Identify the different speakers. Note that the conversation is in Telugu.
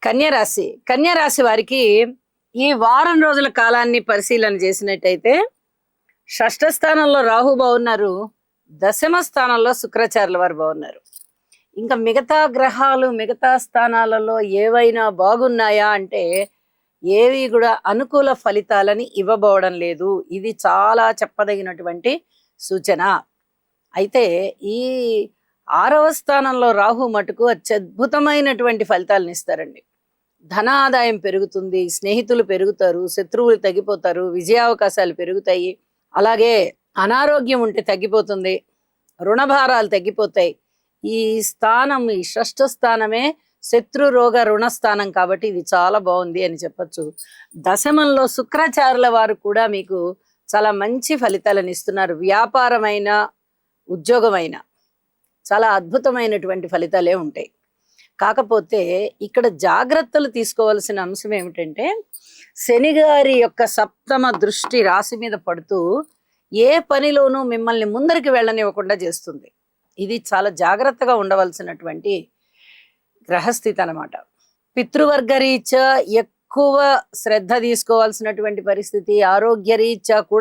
Speaker 1: కన్యరాశి వారికి ఈ వారం రోజుల కాలాన్ని పరిశీలన చేసినట్టయితే షష్ఠ స్థానంలో రాహు బాగున్నారు, దశమ స్థానంలో శుక్రాచార్యుల వారు బాగున్నారు. ఇంకా మిగతా గ్రహాలు మిగతా స్థానాలలో ఏవైనా బాగున్నాయా అంటే ఏవి కూడా అనుకూల ఫలితాలని ఇవ్వబోవడం లేదు. ఇది చాలా చెప్పదగినటువంటి సూచన. అయితే ఈ 6వ స్థానంలో రాహు మటుకు అత్యద్భుతమైనటువంటి ఫలితాలను ఇస్తారండి. ధనాదాయం పెరుగుతుంది, స్నేహితులు పెరుగుతారు, శత్రువులు తగ్గిపోతారు, విజయావకాశాలు పెరుగుతాయి. అలాగే అనారోగ్యం ఉంటే తగ్గిపోతుంది, రుణభారాలు తగ్గిపోతాయి. ఈ స్థానం, ఈ షష్ఠ స్థానమే శత్రు రోగ రుణస్థానం కాబట్టి ఇది చాలా బాగుంది అని చెప్పచ్చు. దశమంలో శుక్రాచార్యుల వారు కూడా మీకు చాలా మంచి ఫలితాలను ఇస్తున్నారు. వ్యాపారమైన ఉద్యోగమైన చాలా అద్భుతమైనటువంటి ఫలితాలే ఉంటాయి. కాకపోతే ఇక్కడ జాగ్రత్తలు తీసుకోవాల్సిన అంశం ఏమిటంటే శని గారి యొక్క సప్తమ దృష్టి రాశి మీద పడుతూ ఏ పనిలోనూ మిమ్మల్ని ముందరికి వెళ్ళనివ్వకుండా చేస్తుంది. ఇది చాలా జాగ్రత్తగా ఉండవలసినటువంటి గ్రహస్థితి అన్నమాట. పితృవర్గ రీత్యా ఎక్కువ శ్రద్ధ తీసుకోవాల్సినటువంటి పరిస్థితి, ఆరోగ్య రీత్యా కూడా